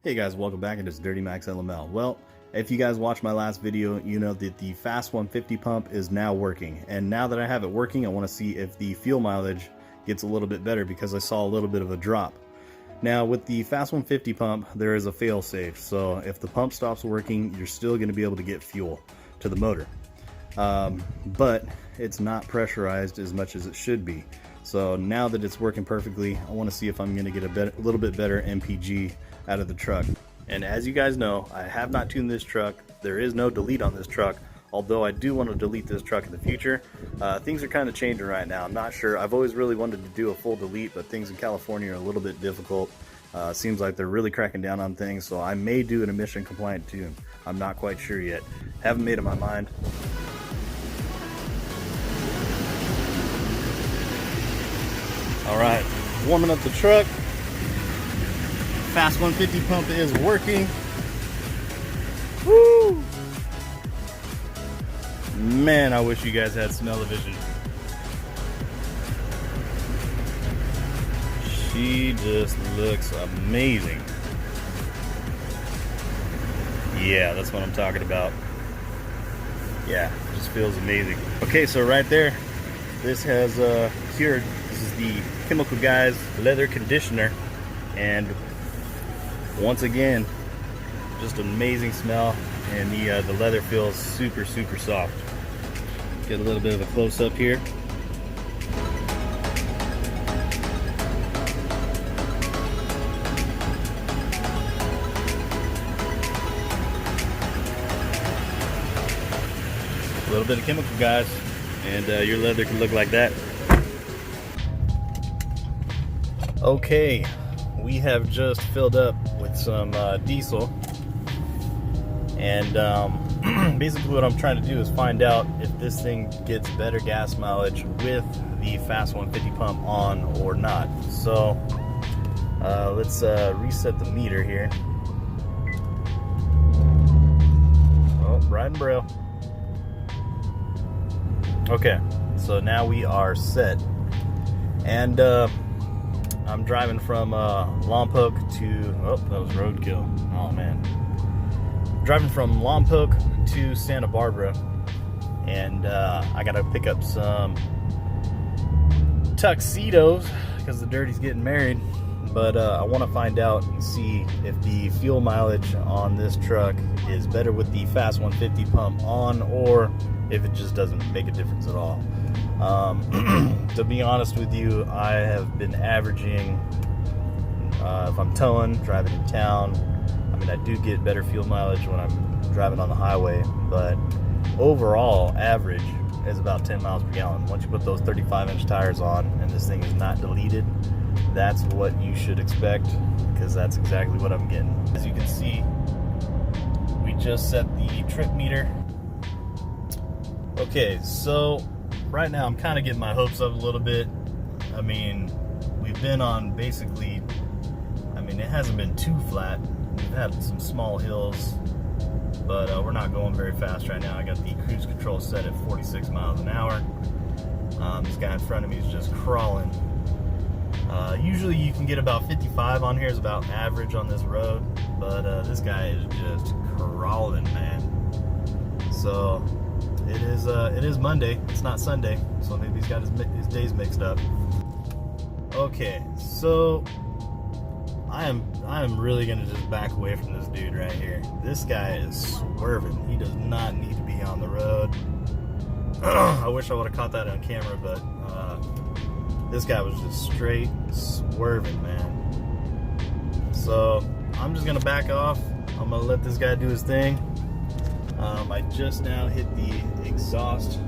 Hey guys, welcome back. It is Dirty Max LML. Well, if you guys watched my last video, you know that the Fast 150 pump is now working. And now that I have it working, I want to see if the fuel mileage gets a little bit better because I saw a little bit of a drop. Now with the Fast 150 pump, there is a fail-safe. So if the pump stops working, you're still going to be able to get fuel to the motor. But it's not pressurized as much as it should be. So now that it's working perfectly, I want to see if I'm going to get a little bit better MPG out of the truck. And as you guys know, I have not tuned this truck. There is no delete on this truck, although I do want to delete this truck in the future. Things are kind of changing right now. I'm not sure. I've always really wanted to do a full delete, but things in California are a little bit difficult. Seems like they're really cracking down on things, so I may do an emission compliant tune. I'm not quite sure yet. Haven't made up my mind. All right, warming up the truck. Fast 150 pump is working. Woo! Man, I wish you guys had smell-o-vision. She just looks amazing. Yeah, that's what I'm talking about. Yeah, it just feels amazing. Okay, so right there, this has cured. This is the Chemical Guys leather conditioner, and once again, just amazing smell, and the leather feels super soft. Get a little bit of a close-up here. A little bit of Chemical Guys, and your leather can look like that. Okay, we have just filled up with some diesel, and basically what I'm trying to do is find out if this thing gets better gas mileage with the Fast 150 pump on or not. So let's reset the meter here. Oh, Brian Braille. Okay, so now we are set, and I'm driving from Lompoc to, oh, that was roadkill. Oh man. Driving from Lompoc to Santa Barbara, and I gotta pick up some tuxedos because the Dirty's getting married. But I want to find out and see if the fuel mileage on this truck is better with the Fast 150 pump on, or if it just doesn't make a difference at all. To be honest with you, I have been averaging, if I'm towing, driving in town, I mean, I do get better fuel mileage when I'm driving on the highway, but overall average is about 10 miles per gallon. Once you put those 35-inch tires on and this thing is not deleted, that's what you should expect, because that's exactly what I'm getting. As you can see, we just set the trip meter. Okay, so right now I'm kind of getting my hopes up a little bit. I mean, we've been on basically, I mean, it hasn't been too flat. We've had some small hills, but we're not going very fast right now. I got the cruise control set at 46 miles an hour. This guy in front of me is just crawling. Usually you can get about 55 on here is about average on this road, but this guy is just crawling, man. So it is Monday. It's not Sunday, so maybe he's got his days mixed up. Okay, so I am really gonna just back away from this dude right here. This guy is swerving. He does not need to be on the road. I wish I would have caught that on camera, but this guy was just straight swerving, man. So I'm just gonna back off. I'm gonna let this guy do his thing. I just now hit the exhaust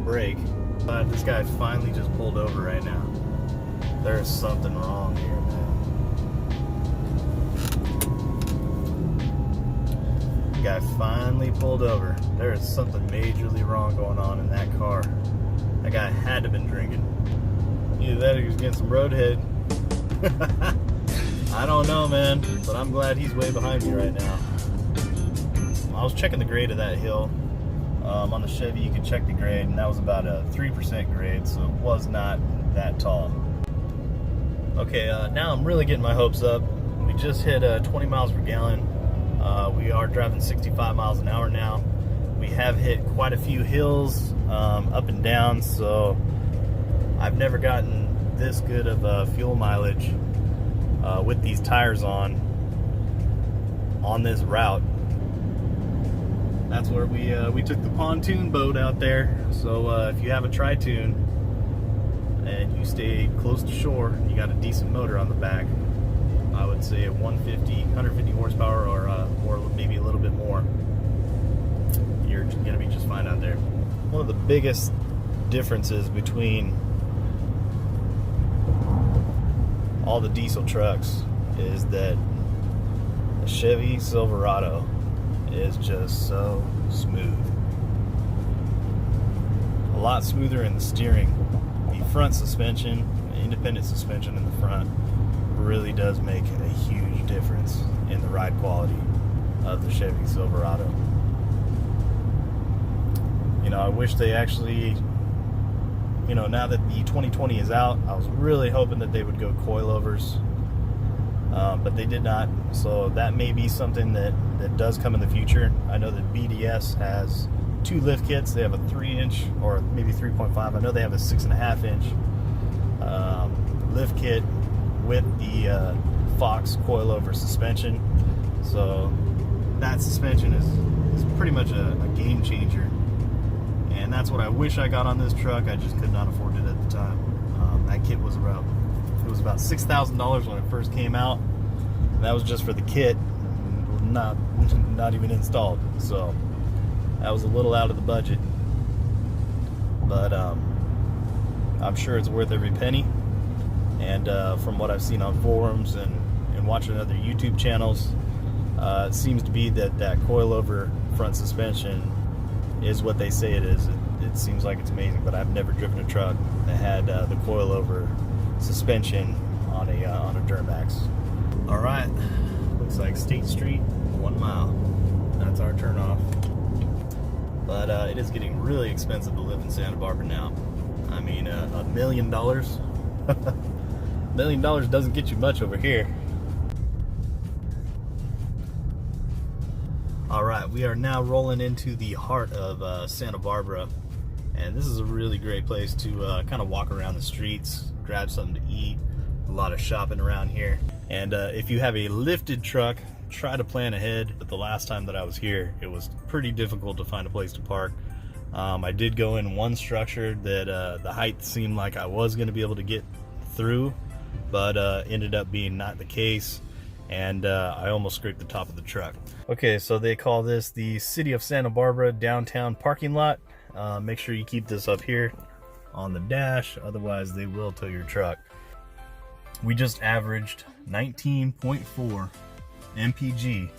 brake, but this guy finally just pulled over right now. There's something wrong here, man. The guy finally pulled over. There is something majorly wrong going on in that car. That guy had to have been drinking. Either that or he was getting some roadhead. I don't know, man, but I'm glad he's way behind me right now. I was checking the grade of that hill. On the Chevy, you can check the grade, and that was about a 3% grade, so it was not that tall. Okay, now I'm really getting my hopes up. We just hit 20 miles per gallon. We are driving 65 miles an hour now. We have hit quite a few hills, up and down, so I've never gotten this good of fuel mileage with these tires on this route. That's where we took the pontoon boat out there. So if you have a tri-tune and you stay close to shore, you got a decent motor on the back, I would say a 150 horsepower or maybe a little bit more, you're gonna be just fine out there. One of the biggest differences between all the diesel trucks is that the Chevy Silverado is just so smooth. A lot smoother in the steering. The front suspension, the independent suspension in the front, really does make a huge difference in the ride quality of the Chevy Silverado. You know, I wish they actually, you know, now that the 2020 is out, I was really hoping that they would go coilovers, but they did not. So that may be something that does come in the future. I know that BDS has 2 lift kits. They have a 3-inch or maybe 3.5. I know they have a 6.5-inch lift kit with the Fox coilover suspension. So that suspension is pretty much a game changer. And that's what I wish I got on this truck. I just could not afford it at the time. That kit was about $6,000 when it first came out. And that was just for the kit, not even installed. So that was a little out of the budget. But I'm sure it's worth every penny. And from what I've seen on forums and watching other YouTube channels, it seems to be that coilover front suspension is what they say it is. It seems like it's amazing, but I've never driven a truck that had the coilover suspension on a Duramax. All right, looks like State Street, 1 mile. That's our turnoff. But it is getting really expensive to live in Santa Barbara now. I mean, $1 million. $1 million doesn't get you much over here. Alright, we are now rolling into the heart of Santa Barbara, and this is a really great place to kind of walk around the streets, grab something to eat. A lot of shopping around here. And if you have a lifted truck, try to plan ahead. But the last time that I was here, it was pretty difficult to find a place to park. I did go in one structure that the height seemed like I was going to be able to get through, but ended up being not the case, and I almost scraped the top of the truck. Okay, so they call this the City of Santa Barbara downtown parking lot. Make sure you keep this up here on the dash, otherwise they will tow your truck. We just averaged 19.4 MPG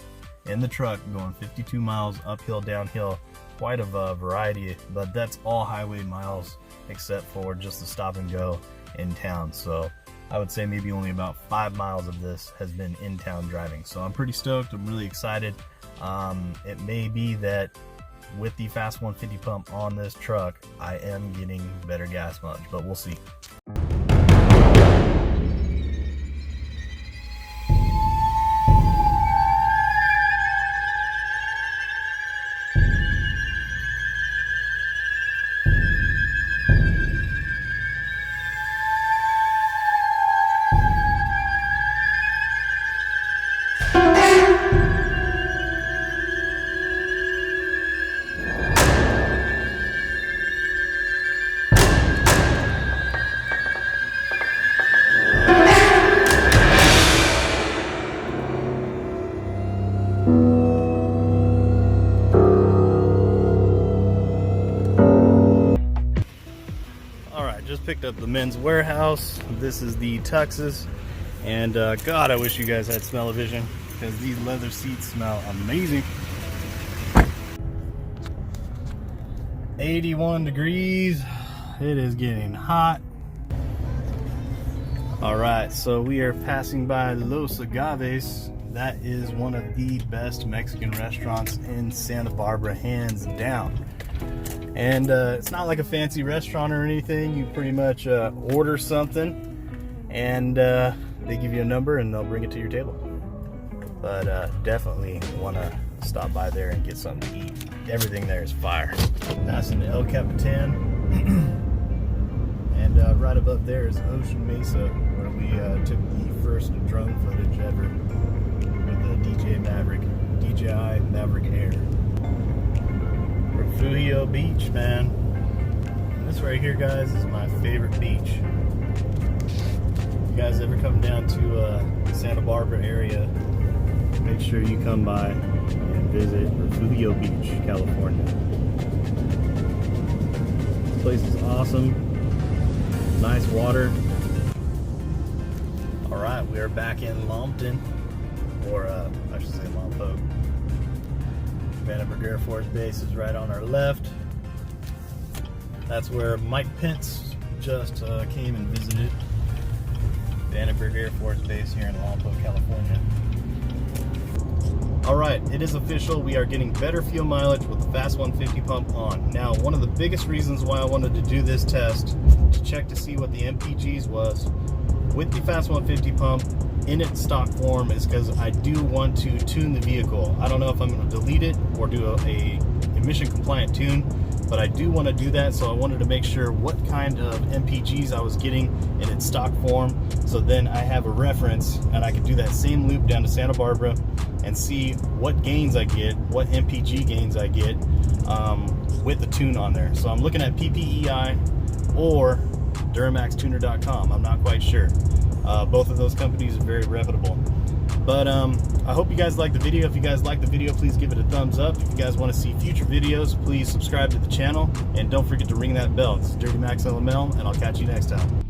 in the truck going 52 miles uphill, downhill. Quite a variety, but that's all highway miles except for just the stop and go in town. So I would say maybe only about 5 miles of this has been in town driving. So I'm pretty stoked. I'm really excited. It may be that with the Fast 150 pump on this truck, I am getting better gas mileage, but we'll see. Just picked up the Men's Warehouse. This is the Tuxes, and God, I wish you guys had smell-o-vision because these leather seats smell amazing. 81 degrees. It is getting hot. All right, so we are passing by Los Agaves. That is one of the best Mexican restaurants in Santa Barbara, hands down. And it's not like a fancy restaurant or anything. You pretty much order something, and they give you a number and they'll bring it to your table. but definitely want to stop by there and get something to eat. Everything there is fire. Passing the El Capitan, and right above there is Ocean Mesa, where we took the first drone footage ever with the DJI Maverick Air. Refugio Beach, man. This right here, guys, is my favorite beach. If you guys ever come down to the Santa Barbara area, make sure you come by and visit Refugio Beach, California. This place is awesome. Nice water. Alright, we are back in Lompton, or I should say Lompoc. Vandenberg Air Force Base is right on our left. That's where Mike Pence just came and visited. Vandenberg Air Force Base here in Lompoc, California. Alright, it is official. We are getting better fuel mileage with the Fast 150 pump on. Now, one of the biggest reasons why I wanted to do this test, to check to see what the MPGs was with the Fast 150 pump in its stock form, is because I do want to tune the vehicle. I don't know if I'm going to delete it or do a emission compliant tune, but I do want to do that, so I wanted to make sure what kind of MPGs I was getting in its stock form, so then I have a reference and I can do that same loop down to Santa Barbara and see what gains I get, what MPG gains I get with the tune on there. So I'm looking at PPEI or DuramaxTuner.com. I'm not quite sure. Both of those companies are very reputable. But I hope you guys liked the video. If you guys liked the video, please give it a thumbs up. If you guys want to see future videos, please subscribe to the channel. And don't forget to ring that bell. It's Dirty Max LML, and I'll catch you next time.